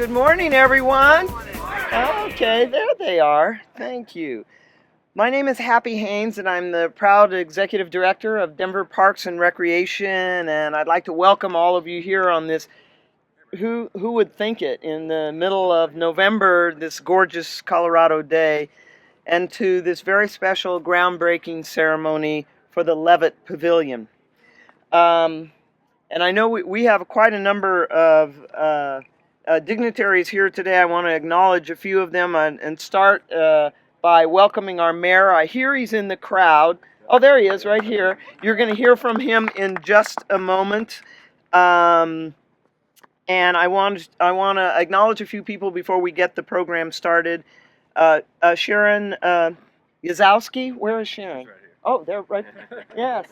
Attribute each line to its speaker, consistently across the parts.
Speaker 1: Good morning, everyone. Okay, there they are. Thank you. My name is Happy Haynes, and I'm the proud executive director of Denver Parks and Recreation. And I'd like to welcome all of you here on this. Who would think it, in the middle of November, this gorgeous Colorado day, and to this very special groundbreaking ceremony for the Levitt Pavilion. And I know we have quite a number of dignitaries here today. I want to acknowledge a few of them and start by welcoming our mayor. I hear he's in the crowd. Oh, there he is, right here. You're going to hear from him in just a moment. And I want to acknowledge a few people before we get the program started. Sharon Yazowski, where is Sharon? Oh, they're right. Yes.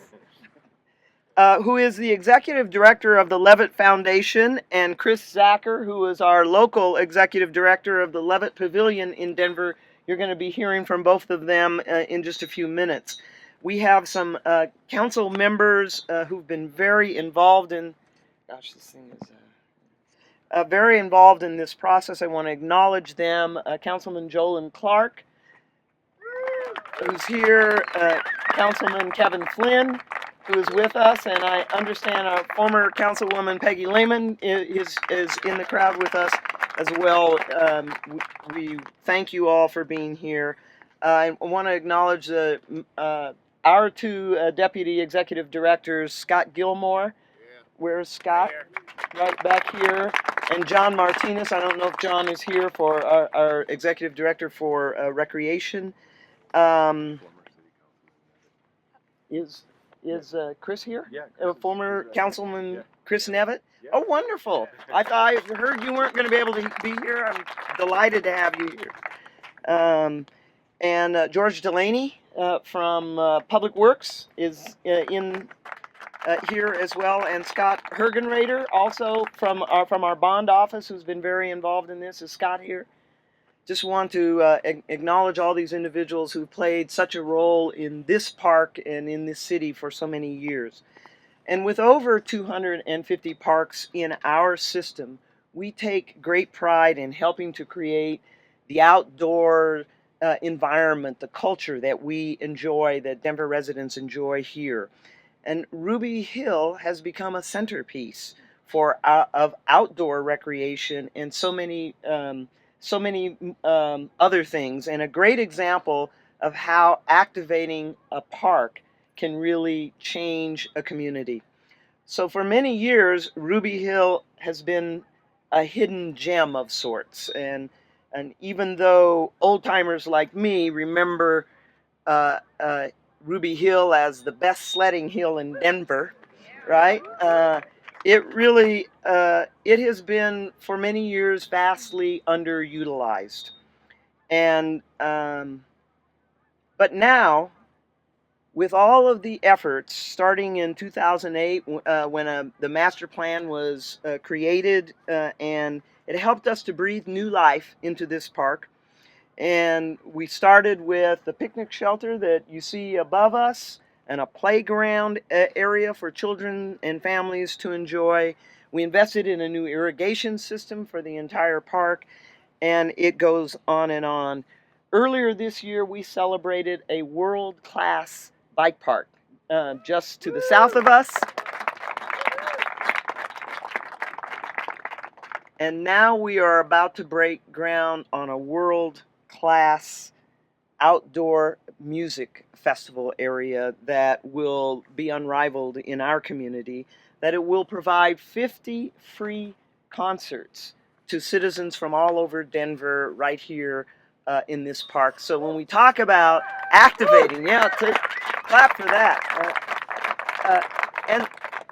Speaker 1: Who is the executive director of the Levitt Foundation, and Chris Zacher, who is our local executive director of the Levitt Pavilion in Denver. You're going to be hearing from both of them in just a few minutes. We have some council members who've been very involved in, gosh, this thing is very involved in this process. I want to acknowledge them. Councilman Jolyn Clark, who's here, Councilman Kevin Flynn, who is with us, and I understand our former Councilwoman Peggy Lehman is in the crowd with us as well. We thank you all for being here. I want to acknowledge our two deputy executive directors, Scott Gilmore. Where's Scott? Right back here. And John Martinez. I don't know if John is here, for our executive director for recreation. Is Chris here? Yeah. Former Councilman Chris Levitt? Yeah. Oh, wonderful. I heard you weren't going to be able to be here. I'm delighted to have you here. And George Delaney from Public Works is in here as well. And Scott Hergenrader, also from our bond office, who's been very involved in this. Is Scott here? Just want to acknowledge all these individuals who played such a role in this park and in this city for so many years. And with over 250 parks in our system, we take great pride in helping to create the outdoor environment, the culture that we enjoy, that Denver residents enjoy here. And Ruby Hill has become a centerpiece of outdoor recreation and so many other things, and a great example of how activating a park can really change a community. So for many years, Ruby Hill has been a hidden gem of sorts, and even though old-timers like me remember Ruby Hill as the best sledding hill in Denver, right? It really, it has been for many years vastly underutilized. And, but now, with all of the efforts, starting in 2008, when the master plan was created, and it helped us to breathe new life into this park. And we started with the picnic shelter that you see above us, and a playground area for children and families to enjoy. We invested in a new irrigation system for the entire park, and it goes on and on. Earlier this year, we celebrated a world-class bike park just to the south of us. And now we are about to break ground on a world-class outdoor music festival area that will be unrivaled in our community, that it will provide 50 free concerts to citizens from all over Denver right here in this park. So when we talk about activating, clap for that.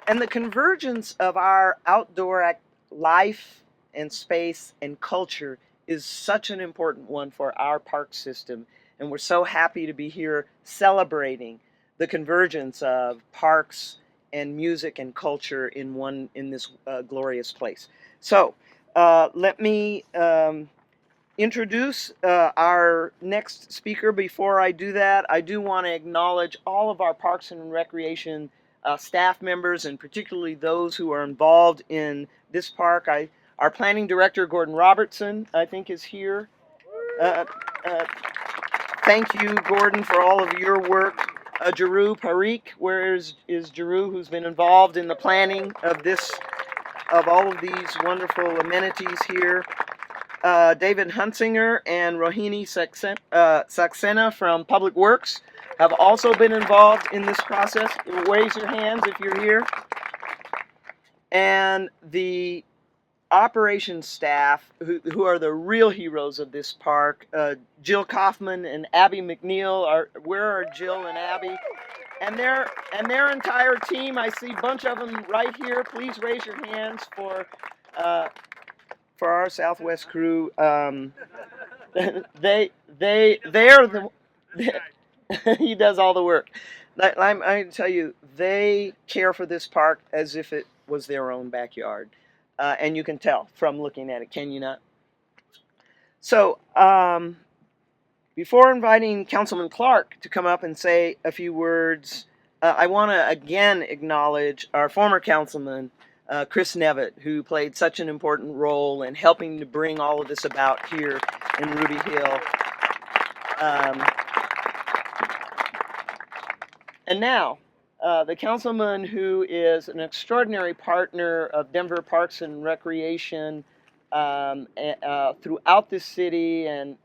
Speaker 1: And the convergence of our outdoor life and space and culture is such an important one for our park system. And we're so happy to be here celebrating the convergence of parks and music and culture in this glorious place. So let me introduce our next speaker. Before I do that, I do want to acknowledge all of our Parks and Recreation staff members, and particularly those who are involved in this park. I Our planning director, Gordon Robertson, I think is here. Uh, uh, Thank you, Gordon, for all of your work. Jeru Parikh, where is Jeru, who's been involved in the planning of all of these wonderful amenities here. David Hunsinger and Rohini Saxena from Public Works have also been involved in this process. Raise your hands if you're here. And the operations staff, who are the real heroes of this park, Jill Kaufman and Abby McNeil. Where are Jill and Abby? And their entire team. I see a bunch of them right here. Please raise your hands for our Southwest crew. They are the he does all the work. I tell you, they care for this park as if it was their own backyard. And you can tell from looking at it, can you not? So, before inviting Councilman Clark to come up and say a few words, I want to again acknowledge our former councilman, Chris Levitt, who played such an important role in helping to bring all of this about here in Ruby Hill. And now, the councilman who is an extraordinary partner of Denver Parks and Recreation throughout the city, and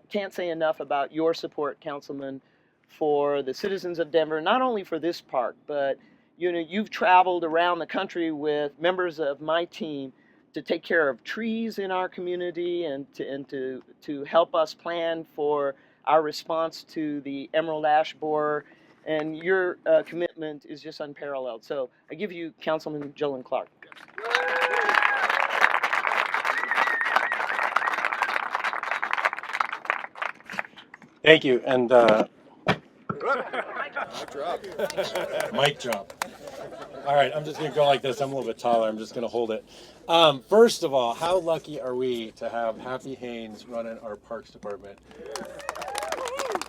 Speaker 1: can't say enough about your support, Councilman, for the citizens of Denver, not only for this park, but you've traveled around the country with members of my team to take care of trees in our community and to help us plan for our response to the emerald ash borer, and your commitment is just unparalleled. So I give you Councilman Jolyn Clark.
Speaker 2: Thank you, and mic drop. All right, I'm just gonna go like this. I'm a little bit taller. I'm just gonna hold it. First of all, how lucky are we to have Happy Haynes running our Parks Department?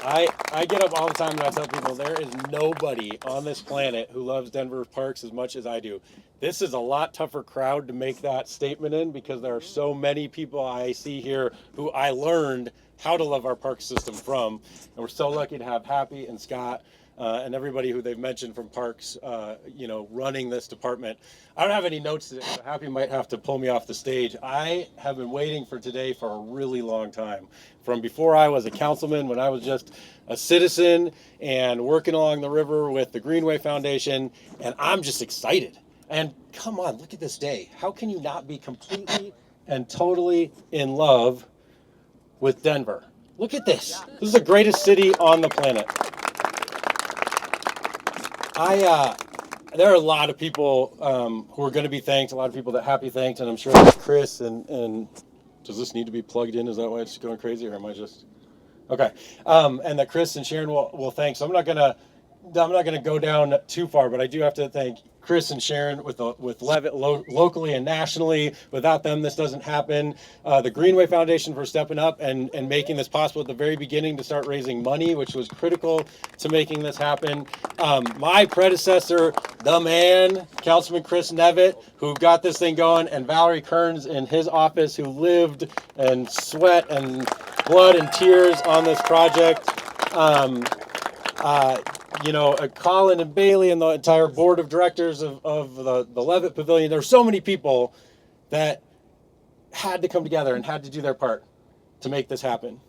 Speaker 2: I get up all the time and I tell people there is nobody on this planet who loves Denver parks as much as I do. This is a lot tougher crowd to make that statement in because there are so many people I see here who I learned how to love our park system from. And we're so lucky to have Happy and Scott and everybody who they've mentioned from parks, running this department. I don't have any notes today, so Happy might have to pull me off the stage. I have been waiting for today for a really long time. From before I was a councilman, when I was just a citizen and working along the river with the Greenway Foundation, and I'm just excited. And come on, look at this day. How can you not be completely and totally in love with Denver? Look at this. This is the greatest city on the planet. There are a lot of people who are going to be thanked, a lot of people that Happy thanked, and I'm sure that Chris and does this need to be plugged in? Is that why it's going crazy, or am I just okay? And that Chris and Sharon will thank. So I'm not gonna go down too far, but I do have to thank Chris and Sharon with Levitt locally and nationally. Without them, this doesn't happen. The Greenway Foundation for stepping up and making this possible at the very beginning to start raising money, which was critical to making this happen. My predecessor, the man, Councilman Chris Levitt, who got this thing going, and Valerie Kearns in his office, who lived and sweat and blood and tears on this project. Colin and Bailey and the entire board of directors of the Levitt Pavilion. There were so many people that had to come together and had to do their part to make this happen.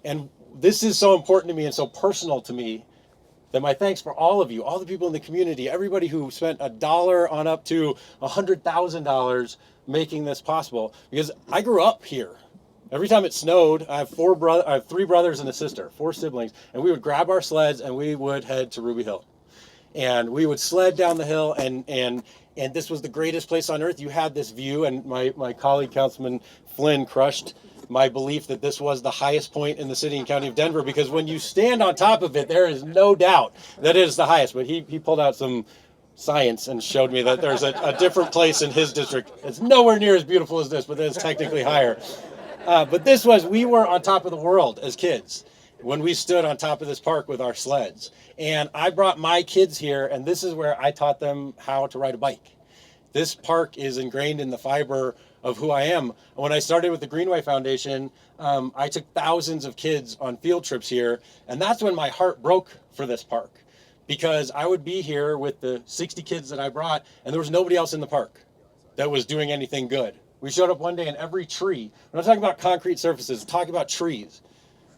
Speaker 2: And this is so important to me and so personal to me that my thanks for all of you, all the people in the community, everybody who spent $1 on up to $100,000 making this possible. Because I grew up here. Every time it snowed, I have three brothers and a sister, 4 siblings, and we would grab our sleds and we would head to Ruby Hill. And we would sled down the hill, and this was the greatest place on earth. You had this view, and my colleague, Councilman Flynn, crushed my belief that this was the highest point in the city and county of Denver, because when you stand on top of it, there is no doubt that it is the highest. But he pulled out some science and showed me that there's a different place in his district. It's nowhere near as beautiful as this, but it's technically higher. But we were on top of the world as kids when we stood on top of this park with our sleds. And I brought my kids here, and this is where I taught them how to ride a bike. This park is ingrained in the fiber of who I am. When I started with the Greenway Foundation, I took thousands of kids on field trips here, and that's when my heart broke for this park, because I would be here with the 60 kids that I brought, and there was nobody else in the park that was doing anything good. We showed up one day and every tree, we're not talking about concrete surfaces, we're talking about trees.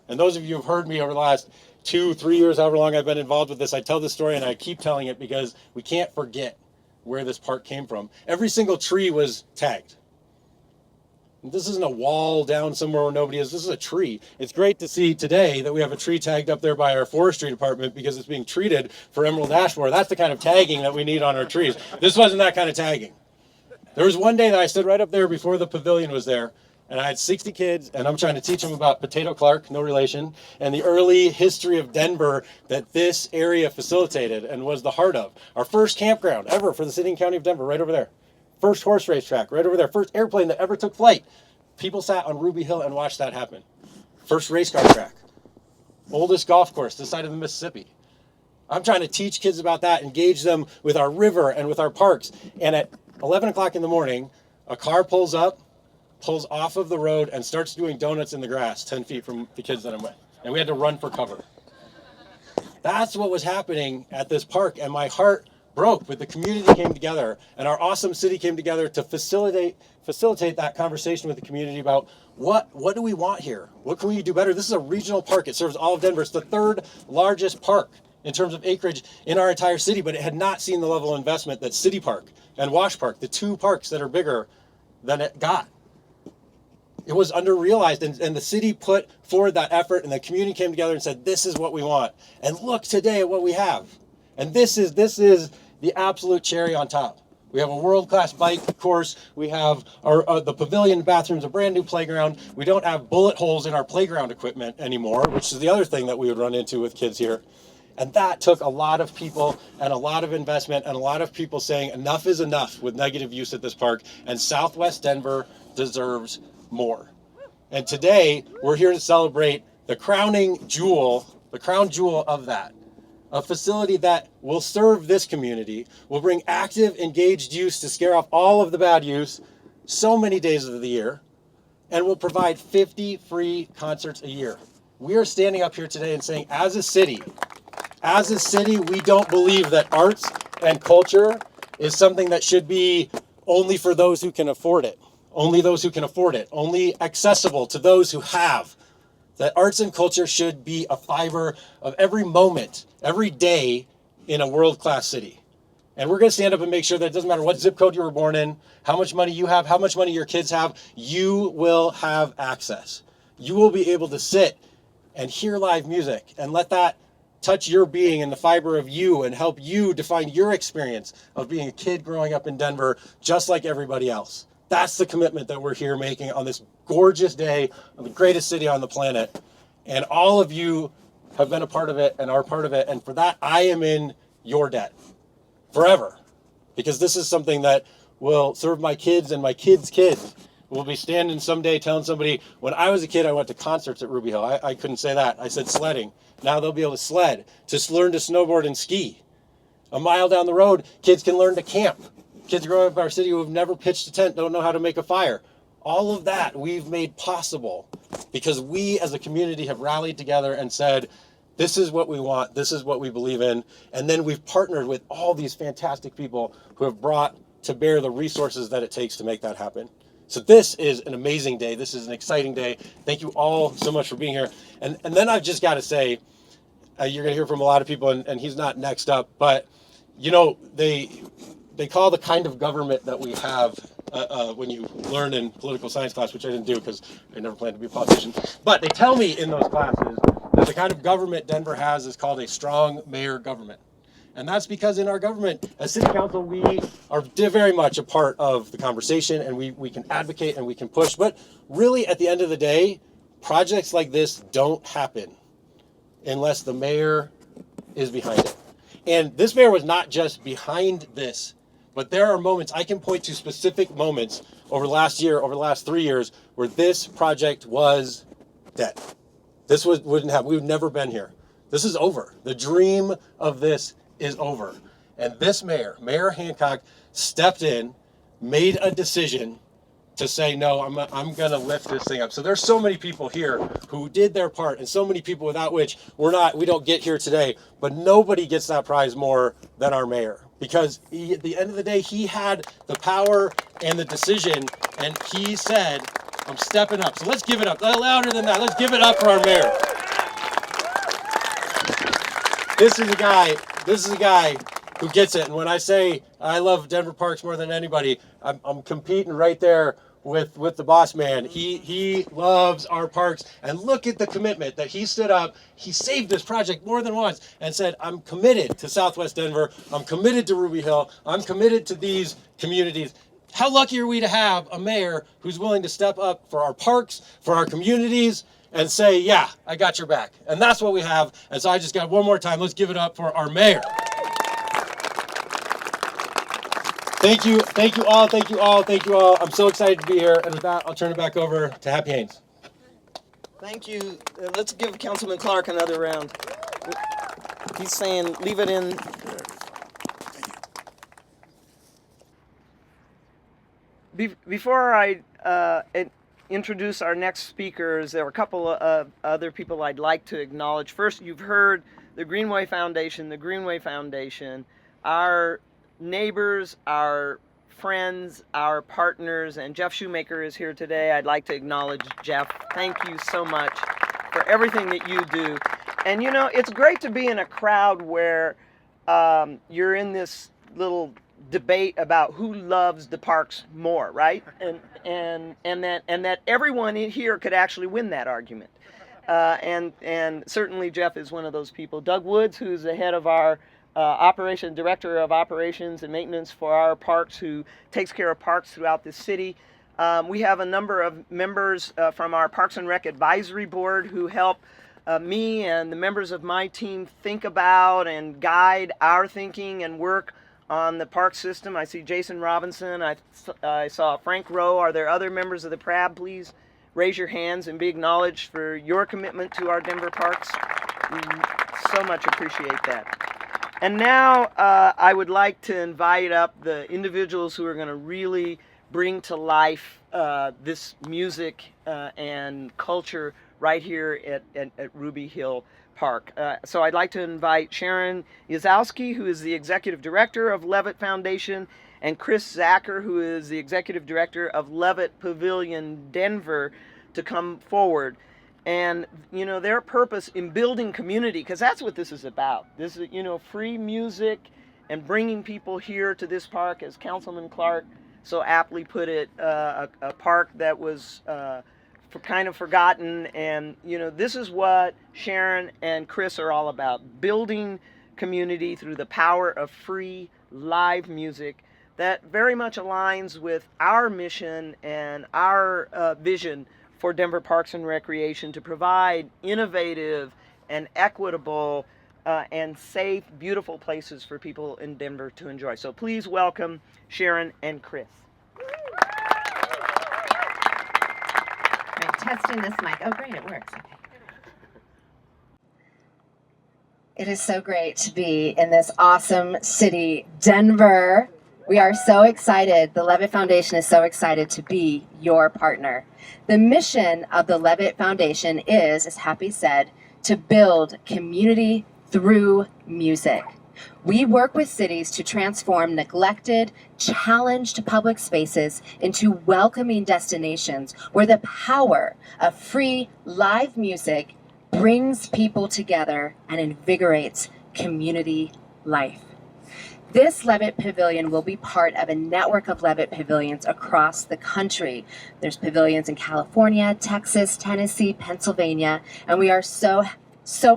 Speaker 2: And those of you who have heard me over the last 2-3 years, however long I've been involved with this, I tell this story and I keep telling it because we can't forget where this park came from. Every single tree was tagged. This isn't a wall down somewhere where nobody is. This is a tree. It's great to see today that we have a tree tagged up there by our forestry department because it's being treated for emerald ash borer. That's the kind of tagging that we need on our trees. This wasn't that kind of tagging. There was one day that I stood right up there before the pavilion was there, and I had 60 kids, and I'm trying to teach them about Potato Clark, no relation, and the early history of Denver that this area facilitated and was the heart of. Our first campground ever for the city and county of Denver, right over there. First horse race track, right over there. First airplane that ever took flight. People sat on Ruby Hill and watched that happen. First race car track. Oldest golf course this side of the Mississippi. I'm trying to teach kids about that, engage them with our river and with our parks. And at 11 o'clock in the morning, a car pulls up, pulls off of the road, and starts doing donuts in the grass 10 feet from the kids that I'm with. And we had to run for cover. That's what was happening at this park, and my heart broke. But the community came together, and our awesome city came together to facilitate that conversation with the community about what do we want here? What can we do better? This is a regional park. It serves all of Denver. It's the third largest park in terms of acreage in our entire city, but it had not seen the level of investment that City Park and Wash Park, the two parks that are bigger than it got. It was under-realized, and the city put forward that effort, and the community came together and said, this is what we want. And look today at what we have. And this is the absolute cherry on top. We have a world-class bike course. We have the pavilion bathrooms, a brand new playground. We don't have bullet holes in our playground equipment anymore, which is the other thing that we would run into with kids here. And that took a lot of people and a lot of investment and a lot of people saying enough is enough with negative use at this park, and Southwest Denver deserves more. And today we're here to celebrate the crown jewel of that. A facility that will serve this community, will bring active, engaged use to scare off all of the bad use so many days of the year, and will provide 50 free concerts a year. We are standing up here today and saying, as a city, we don't believe that arts and culture is something that should be only for those who can afford it. Only those who can afford it. Only accessible to those who have. That arts and culture should be a fiber of every moment, every day in a world-class city. And we're going to stand up and make sure that it doesn't matter what zip code you were born in, how much money you have, how much money your kids have, you will have access. You will be able to sit and hear live music and let that touch your being and the fiber of you and help you define your experience of being a kid growing up in Denver just like everybody else. That's the commitment that we're here making on this gorgeous day of the greatest city on the planet. And all of you have been a part of it and are part of it. And for that, I am in your debt forever, because this is something that will serve my kids and my kids' kids. We'll be standing someday telling somebody, when I was a kid, I went to concerts at Ruby Hill. I couldn't say that. I said sledding. Now they'll be able to sled, to learn to snowboard and ski. A mile down the road, kids can learn to camp. Kids growing up in our city who have never pitched a tent don't know how to make a fire. All of that we've made possible because we as a community have rallied together and said, this is what we want, this is what we believe in. And then we've partnered with all these fantastic people who have brought to bear the resources that it takes to make that happen. So this is an amazing day. This is an exciting day. Thank you all so much for being here. And then I've just got to say, you're going to hear from a lot of people, and he's not next up, but you know, they call the kind of government that we have when you learn in political science class, which I didn't do because I never planned to be a politician, but they tell me in those classes that the kind of government Denver has is called a strong mayor government. And that's because in our government, as city council, we are very much a part of the conversation, and we can advocate and we can push. But really, at the end of the day, projects like this don't happen unless the mayor is behind it. And this mayor was not just behind this, but there are moments, I can point to specific moments over the last year, over the last 3 years, where this project was dead. This wouldn't have, we've never been here. This is over. The dream of this is over. And this mayor, Mayor Hancock, stepped in made a decision to say, no, I'm going to lift this thing up. So there's so many people here who did their part, and so many people without which we don't get here today. But nobody gets that prize more than our mayor, because at the end of the day, he had the power and the decision, and he said, I'm stepping up. So let's give it up. Louder than that. Let's give it up for our mayor. This is a guy who gets it. And when I say I love Denver parks more than anybody, I'm competing right there with the boss man. He loves our parks, and look at the commitment that he stood up. He saved this project more than once and said, I'm committed to Southwest Denver. I'm committed to Ruby Hill. I'm committed to these communities. How lucky are we to have a mayor who's willing to step up for our parks, for our communities, and say, yeah, I got your back. And that's what we have. And so I just got one more time. Let's give it up for our mayor. Thank you all. I'm so excited to be here. And with that, I'll turn it back over to Happy Haynes.
Speaker 1: Thank you. Let's give Councilman Clark another round. He's saying, leave it in. Before I introduce our next speakers, there are a couple of other people I'd like to acknowledge. First, you've heard the Greenway Foundation, our neighbors, our friends, our partners, and Jeff Shoemaker is here today. I'd like to acknowledge Jeff. Thank you so much for everything that you do. And you know, it's great to be in a crowd where you're in this little debate about who loves the parks more, right? And that everyone in here could actually win that argument. And certainly Jeff is one of those people. Doug Woods, who's the head of our director of operations and maintenance for our parks, who takes care of parks throughout the city. We have a number of members from our Parks and Rec Advisory Board who help me and the members of my team think about and guide our thinking and work on the park system. I see Jason Robinson. I saw Frank Rowe. Are there other members of the PRAB? Please raise your hands and be acknowledged for your commitment to our Denver parks. We so much appreciate that. And now I would like to invite up the individuals who are going to really bring to life this music and culture right here at Ruby Hill Park. So I'd like to invite Sharon Yazowski, who is the Executive Director of Levitt Foundation, and Chris Zacher, who is the Executive Director of Levitt Pavilion Denver, to come forward. And, you know, their purpose in building community, because that's what this is about. This is, you know, free music and bringing people here to this park, as Councilman Clark so aptly put it, a park that was kind of forgotten. And, you know, this is what Sharon and Chris are all about, building community through the power of free live music that very much aligns with our mission and our vision for Denver Parks and Recreation, to provide innovative and equitable and safe, beautiful places for people in Denver to enjoy. So please welcome Sharon and Chris.
Speaker 3: I'm testing this mic. Oh, great, it works. Okay. It is so great to be in this awesome city, Denver. We are so excited. The Levitt Foundation is so excited to be your partner. The mission of the Levitt Foundation is, as Happy said, to build community through music. We work with cities to transform neglected, challenged public spaces into welcoming destinations where the power of free live music brings people together and invigorates community life. This Levitt Pavilion will be part of a network of Levitt Pavilions across the country. There's pavilions in California, Texas, Tennessee, Pennsylvania, and we are so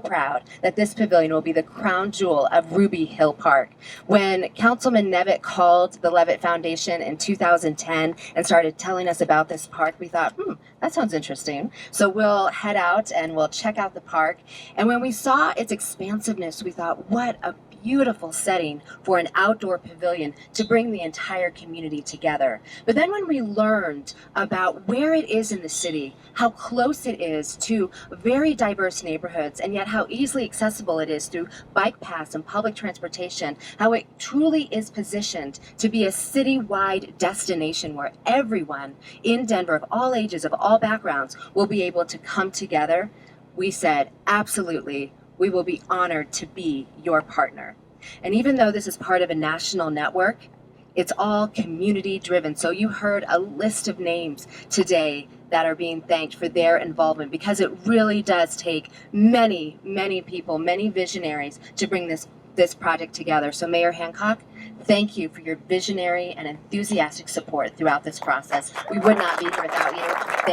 Speaker 3: proud that this pavilion will be the crown jewel of Ruby Hill Park. When Councilman Levitt called the Levitt Foundation in 2010 and started telling us about this park, we thought, that sounds interesting. So we'll head out and we'll check out the park. And when we saw its expansiveness, we thought, what a beautiful setting for an outdoor pavilion to bring the entire community together. But then when we learned about where it is in the city, how close it is to very diverse neighborhoods, and yet how easily accessible it is through bike paths and public transportation, how it truly is positioned to be a citywide destination where everyone in Denver of all ages, of all backgrounds, will be able to come together, we said, absolutely, we will be honored to be your partner. And even though this is part of a national network, it's all community driven. So you heard a list of names today that are being thanked for their involvement, because it really does take many, many people, many visionaries to bring this project together. So Mayor Hancock, thank you for your visionary and enthusiastic support throughout this process. We would not be here without you.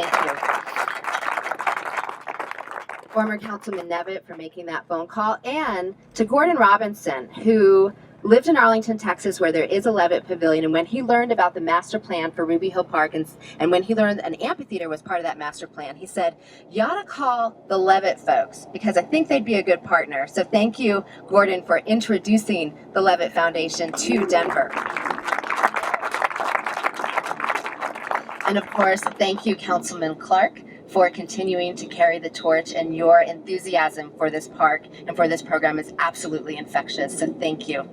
Speaker 3: Thank you. Former Councilman Levitt for making that phone call, and to Gordon Robinson, who lived in Arlington, Texas, where there is a Levitt Pavilion, and when he learned about the master plan for Ruby Hill Park, and when he learned an amphitheater was part of that master plan, he said, you ought to call the Levitt folks, because I think they'd be a good partner. So thank you, Gordon, for introducing the Levitt Foundation to Denver. And of course, thank you, Councilman Clark, for continuing to carry the torch, and your enthusiasm for this park and for this program is absolutely infectious. So thank you.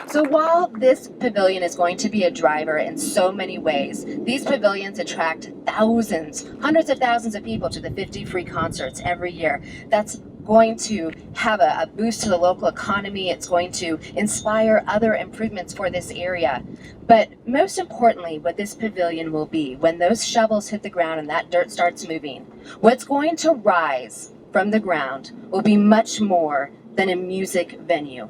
Speaker 3: So while this pavilion is going to be a driver in so many ways, these pavilions attract thousands, hundreds of thousands of people to the 50 free concerts every year. That's going to have a boost to the local economy. It's going to inspire other improvements for this area. But most importantly, what this pavilion will be, when those shovels hit the ground and that dirt starts moving, what's going to rise from the ground will be much more than a music venue.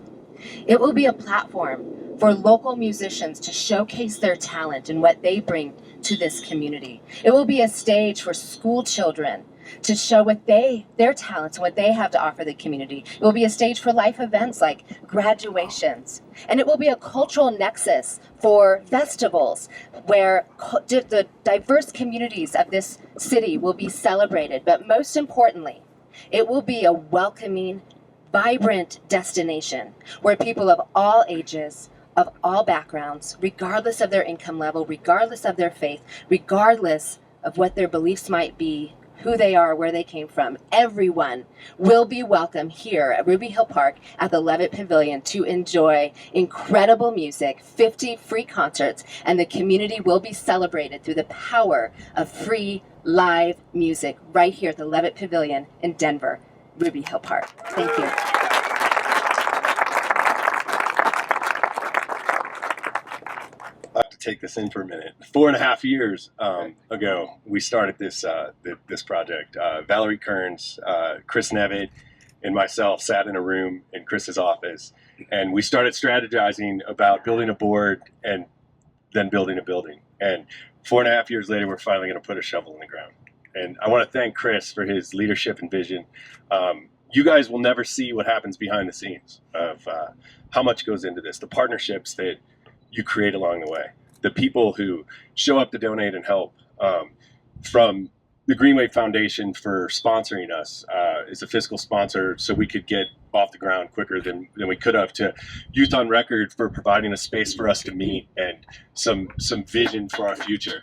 Speaker 3: It will be a platform for local musicians to showcase their talent and what they bring to this community. It will be a stage for school children to show what their talents and what they have to offer the community. It will be a stage for life events like graduations. And it will be a cultural nexus for festivals where the diverse communities of this city will be celebrated. But most importantly, it will be a welcoming, vibrant destination where people of all ages, of all backgrounds, regardless of their income level, regardless of their faith, regardless of what their beliefs might be, who they are, where they came from, everyone will be welcome here at Ruby Hill Park at the Levitt Pavilion to enjoy incredible music, 50 free concerts, and the community will be celebrated through the power of free live music right here at the Levitt Pavilion in Denver, Ruby Hill Park. Thank you.
Speaker 4: I have to take this in for a minute. 4.5 years ago, we started this this project. Valerie Kearns, Chris Nevitt, and myself sat in a room in Chris's office, and we started strategizing about building a board and then building a building. And 4.5 years later, we're finally going to put a shovel in the ground. And I want to thank Chris for his leadership and vision. You guys will never see what happens behind the scenes of how much goes into this, the partnerships that you create along the way, the people who show up to donate and help, from the Greenway Foundation for sponsoring us as a fiscal sponsor so we could get off the ground quicker than we could have, to Youth on Record for providing a space for us to meet and some vision for our future,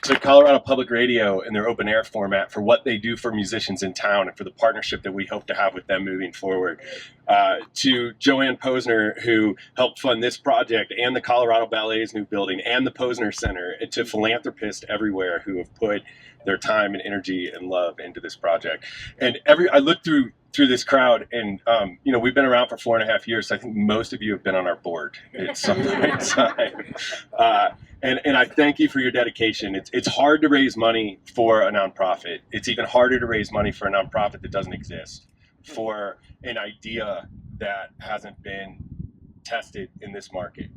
Speaker 4: to Colorado Public Radio and their open air format for what they do for musicians in town and for the partnership that we hope to have with them moving forward. To Joanne Posner, who helped fund this project and the Colorado Ballet's new building and the Posner Center, and to philanthropists everywhere who have put their time and energy and love into this project. And I looked through this crowd, and we've been around for 4.5 years, so I think most of you have been on our board at some point in time. And I thank you for your dedication. It's hard to raise money for a nonprofit. It's even harder to raise money for a nonprofit that doesn't exist, for an idea that hasn't been tested in this market.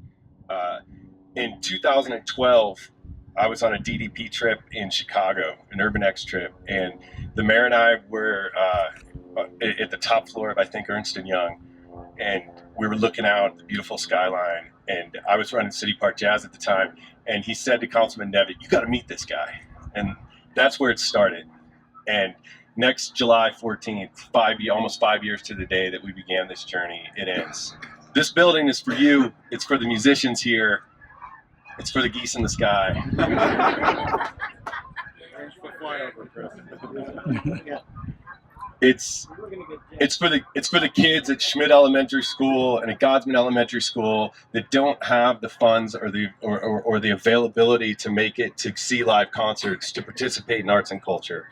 Speaker 4: In 2012, I was on a DDP trip in Chicago, an Urban X trip, and the mayor and I were at the top floor of, I think, Ernst & Young, and we were looking out at the beautiful skyline, and I was running City Park Jazz at the time, and he said to Councilman Nevitt, "You got to meet this guy." And That's where it started. And next July 14th, almost 5 years to the day that we began this journey, it ends. This building is for you. It's for the musicians here. It's for the geese in the sky. It's for the kids at Schmidt Elementary School and at Godsman Elementary School that don't have the funds or the availability to make it to see live concerts, to participate in arts and culture.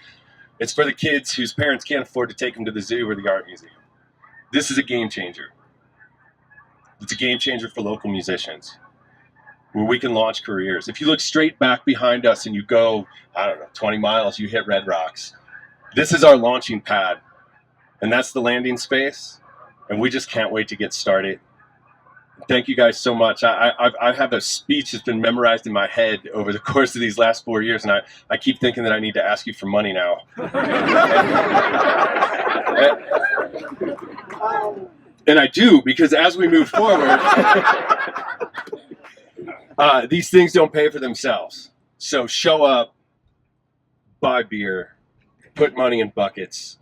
Speaker 4: It's for the kids whose parents can't afford to take them to the zoo or the art museum. This is a game changer. It's a game changer for local musicians, where we can launch careers. If you look straight back behind us and you go, 20 miles, you hit Red Rocks. This is our launching pad, and that's the landing space, and we just can't wait to get started. Thank you guys so much. I have a speech that's been memorized in my head over the course of these last 4 years, and I keep thinking that I need to ask you for money now. And I do, because as we move forward, these things don't pay for themselves. So show up, buy beer, put money in buckets,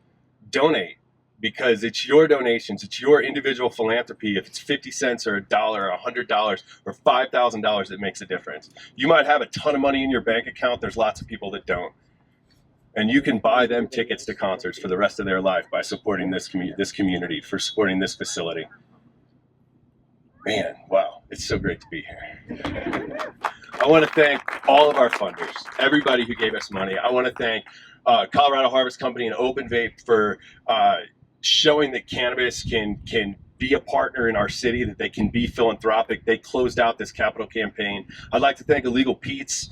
Speaker 4: donate, because it's your donations, it's your individual philanthropy. If it's 50 cents or $1 or $100 or $5,000 that makes a difference. You might have a ton of money in your bank account. There's lots of people that don't. And you can buy them tickets to concerts for the rest of their life by supporting this community, for supporting this facility. Man, wow, it's so great to be here. I want to thank all of our funders, everybody who gave us money. I want to thank Colorado Harvest Company and Open Vape for showing that cannabis can be a partner in our city, that they can be philanthropic. They closed out this capital campaign. I'd like to thank Illegal Pete's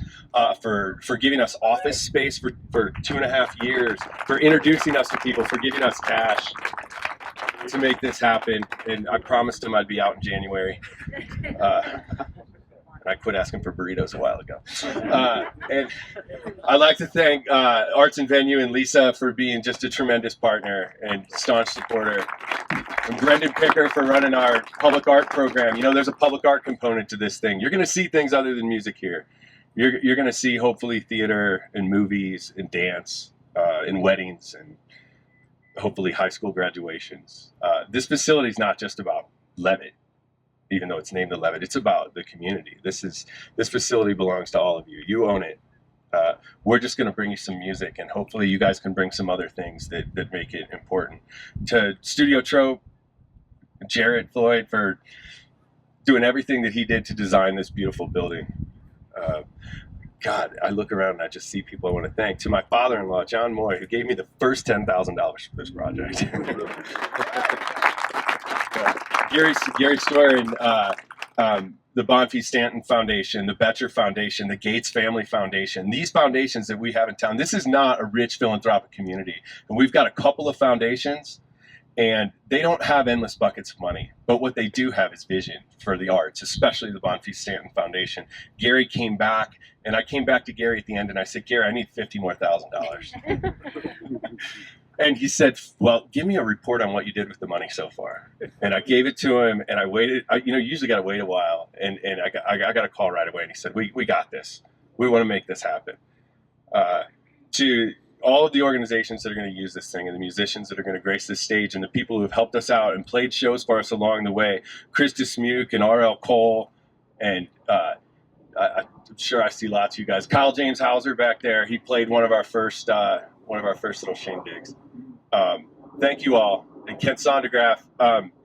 Speaker 4: for giving us office space for 2.5 years, for introducing us to people, for giving us cash to make this happen. And I promised them I'd be out in January. I quit asking for burritos a while ago. And I'd like to thank Arts and Venue and Lisa for being just a tremendous partner and staunch supporter. And Brendan Picker for running our public art program. You know, there's a public art component to this thing. You're going to see things other than music here. You're going to see, hopefully, theater and movies and dance and weddings and hopefully high school graduations. This facility is not just about Levitt, even though it's named the Levitt. It's about the community. This facility belongs to all of you. You own it. We're just going to bring you some music, and hopefully you guys can bring some other things that make it important. To Studio Trope, Jarrett Floyd for doing everything that he did to design this beautiful building. God, I look around and I just see people I want to thank. To my father-in-law, John Moy, who gave me the first $10,000 for this project. Gary Storin, the Bonfils Stanton Foundation, the Betcher Foundation, the Gates Family Foundation. These foundations that we have in town, this is not a rich philanthropic community. And we've got a couple of foundations, and they don't have endless buckets of money. But what they do have is vision for the arts, especially the Bonfils Stanton Foundation. Gary came back, and I came back to Gary at the end, and I said, Gary, I need $50 more thousand. And he said, well, give me a report on what you did with the money so far. And I gave it to him, and I waited. You usually got to wait a while. And I got a call right away, and he said, we got this. We want to make this happen. To all of the organizations that are going to use this thing, and the musicians that are going to grace this stage, and the people who have helped us out and played shows for us along the way, Chris DeSmuke and R.L. Cole, and I'm sure I see lots of you guys. Kyle James Hauser back there, he played one of our first little shindigs. Thank you all. And Kent Sondergraf,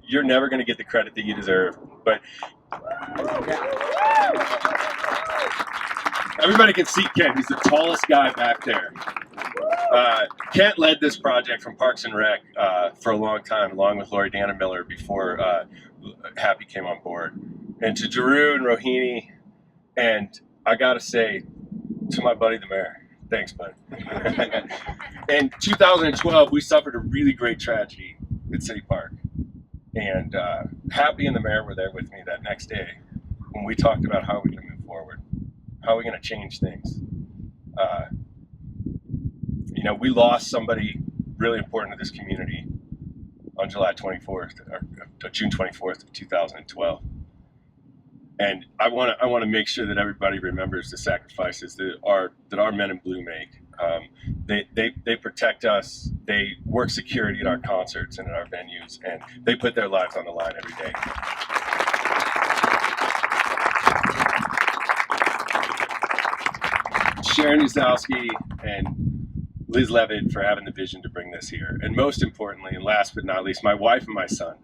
Speaker 4: you're never going to get the credit that you deserve, but everybody can see Kent. He's the tallest guy back there. Kent led this project from Parks and Rec for a long time, along with Lori Dana Miller, before Happy came on board. And to Drew and Rohini, and I got to say, to my buddy the mayor, thanks, bud. In 2012, we suffered a really great tragedy at City Park. And Happy and the mayor were there with me that next day when we talked about how we're going to move forward, how we're going to change things. We lost somebody really important to this community on July 24th, or June 24th of 2012. And I want to make sure that everybody remembers the sacrifices that our men in blue make They protect us. They work security at our concerts and at our venues, and they put their lives on the line every day. Sharon Uzowski and Liz Levitt for having the vision to bring this here. And most importantly, and last but not least, my wife and my son.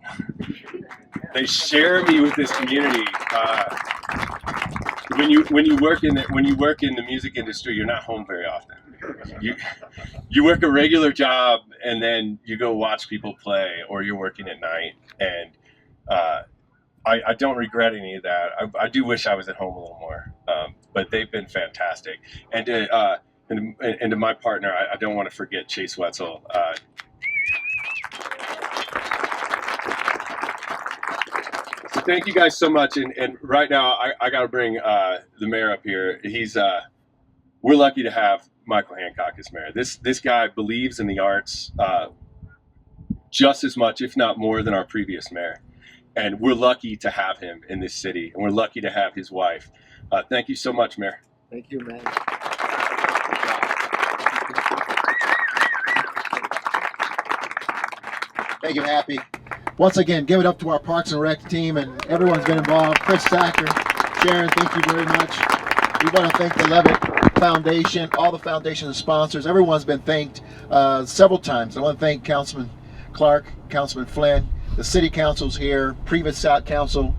Speaker 4: They share me with this community. When you work in the music industry, you're not home very often. You work a regular job and then you go watch people play, or you're working at night. And I don't regret any of that. I do wish I was at home a little more, but they've been fantastic. And to my partner, I don't want to forget Chase Wetzel. So thank you guys so much. And right now, I got to bring the mayor up here. We're lucky to have Michael Hancock as mayor. This guy believes in the arts just as much, if not more, than our previous mayor. And we're lucky to have him in this city, and we're lucky to have his wife. Thank you so much, Mayor.
Speaker 1: Thank you, man.
Speaker 5: Thank you, Happy. Once again, give it up to our Parks and Rec team and everyone's been involved. Chris Sacker, Sharon, thank you very much. We want to thank the Levitt Foundation, all the foundation and sponsors. Everyone's been thanked several times. I want to thank Councilman Clark, Councilman Flynn, the city councils here, previous council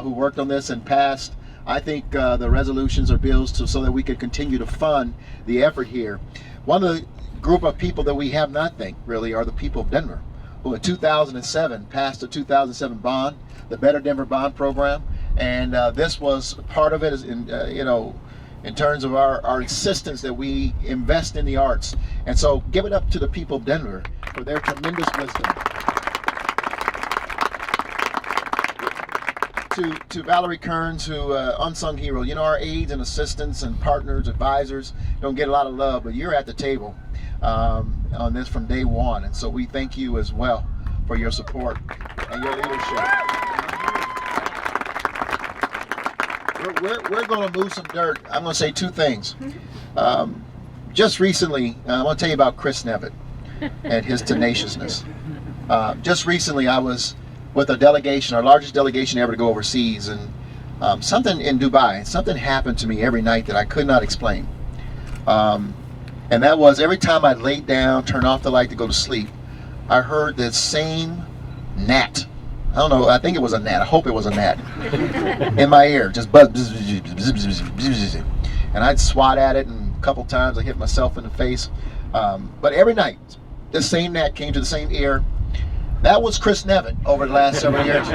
Speaker 5: who worked on this and passed. I think the resolutions or bills so that we could continue to fund the effort here. One of the group of people that we have not thanked really are the people of Denver, who in 2007 passed the 2007 bond, the Better Denver Bond Program, and this was part of it. Is in terms of our insistence that we invest in the arts, and so give it up to the people of Denver for their tremendous wisdom. To Valerie Kearns, who unsung hero. Our aides and assistants and partners, advisors don't get a lot of love, but you're at the table on this from day one, and so we thank you as well for your support and your leadership. We're going to move some dirt. I'm going to say two things. Just recently, I want to tell you about Chris Nevitt and his tenaciousness. Just recently, I was with a delegation, our largest delegation ever to go overseas, and something in Dubai, something happened to me every night that I could not explain. And that was every time I laid down, turned off the light to go to sleep, I heard this same gnat. I don't know, I think it was a gnat, I hope it was a gnat, in my ear, just buzz, and I'd swat at it, and a couple times I hit myself in the face. But every night, this same gnat came to the same ear. That was Chris Nevitt over the last several years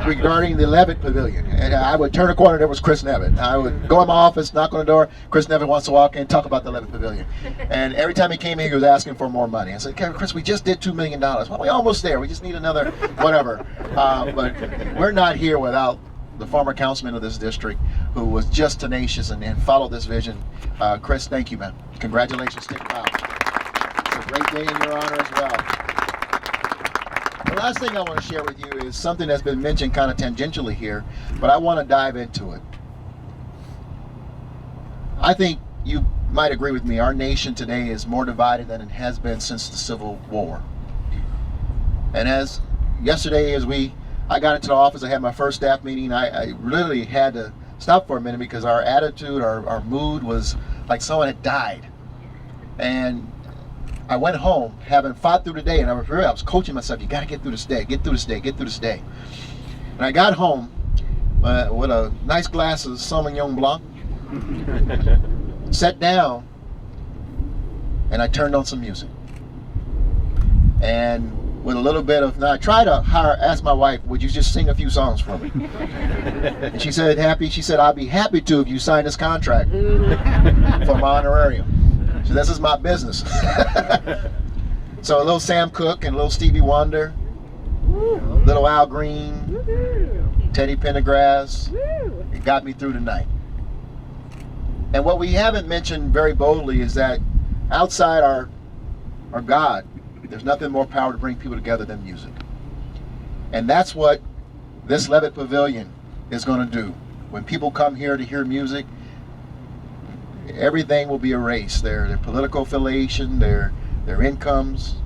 Speaker 5: regarding the Levitt Pavilion. And I would turn a corner, there was Chris Nevitt. I would go in my office, knock on the door, Chris Nevitt wants to walk in, talk about the Levitt Pavilion. And every time he came in, he was asking for more money. I said, Chris, we just did $2 million. Well, we're almost there. We just need another whatever. But we're not here without the former councilman of this district who was just tenacious and followed this vision. Chris, thank you, man. Congratulations. Stick it out. It's a great day in your honor as well. The last thing I want to share with you is something that's been mentioned kind of tangentially here, but I want to dive into it. I think you might agree with me, our nation today is more divided than it has been since the Civil War. And as yesterday, I got into the office, I had my first staff meeting, I literally had to stop for a minute because our attitude, our mood was like someone had died. And I went home having fought through the day, and I was coaching myself, you got to get through this day, get through this day, get through this day. And I got home with a nice glass of Sauvignon Blanc, sat down, and I turned on some music. And with a little bit of, now I tried to ask my wife, would you just sing a few songs for me? And she said, I'll be happy to if you sign this contract for my honorarium. So this is my business. So a little Sam Cooke and a little Stevie Wonder, little Al Green, Teddy Pendergrass. It got me through the night. And what we haven't mentioned very boldly is that outside our God, there's nothing more power to bring people together than music. And that's what this Levitt Pavilion is going to do. When people come here to hear music, Everything will be erased. Their political affiliation, their incomes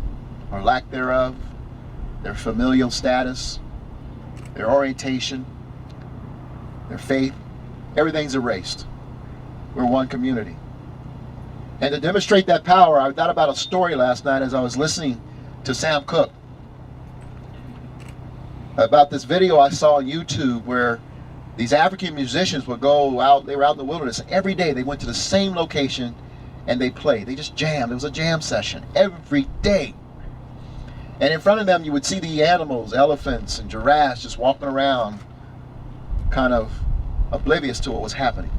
Speaker 5: or lack thereof, their familial status, their orientation, their faith, everything's erased. We're one community. And to demonstrate that power, I thought about a story last night as I was listening to Sam Cooke about this video I saw on YouTube where these African musicians would go out, they were out in the wilderness, and every day they went to the same location and they played. They just jammed. It was a jam session every day. And in front of them you would see the animals, elephants and giraffes, just walking around kind of oblivious to what was happening.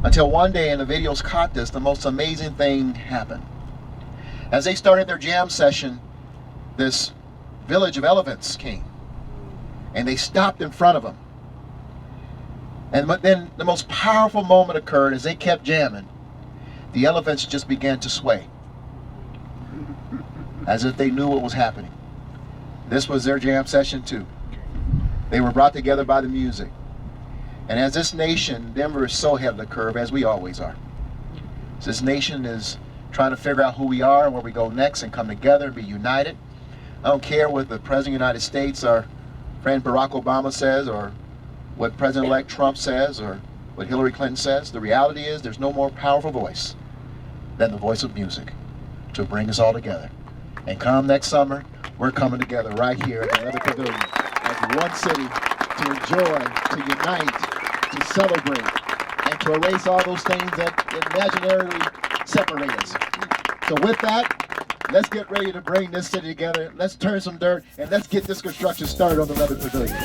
Speaker 5: Until one day, and the videos caught this, the most amazing thing happened. As they started their jam session, this village of elephants came. And they stopped in front of them. And then the most powerful moment occurred as they kept jamming. The elephants just began to sway, as if they knew what was happening. This was their jam session too. They were brought together by the music. And as this nation, Denver is so ahead of the curve, as we always are. So this nation is trying to figure out who we are and where we go next and come together and be united. I don't care what the President of the United States, our friend Barack Obama says, or what President-elect Trump says, or what Hillary Clinton says. The reality is there's no more powerful voice than the voice of music to bring us all together. And come next summer, we're coming together right here at the Levitt Pavilion as one city to enjoy, to unite, to celebrate, and to erase all those things that imaginarily separate us. So with that, let's get ready to bring this city together. Let's turn some dirt, and let's get this construction started on the Levitt Pavilion.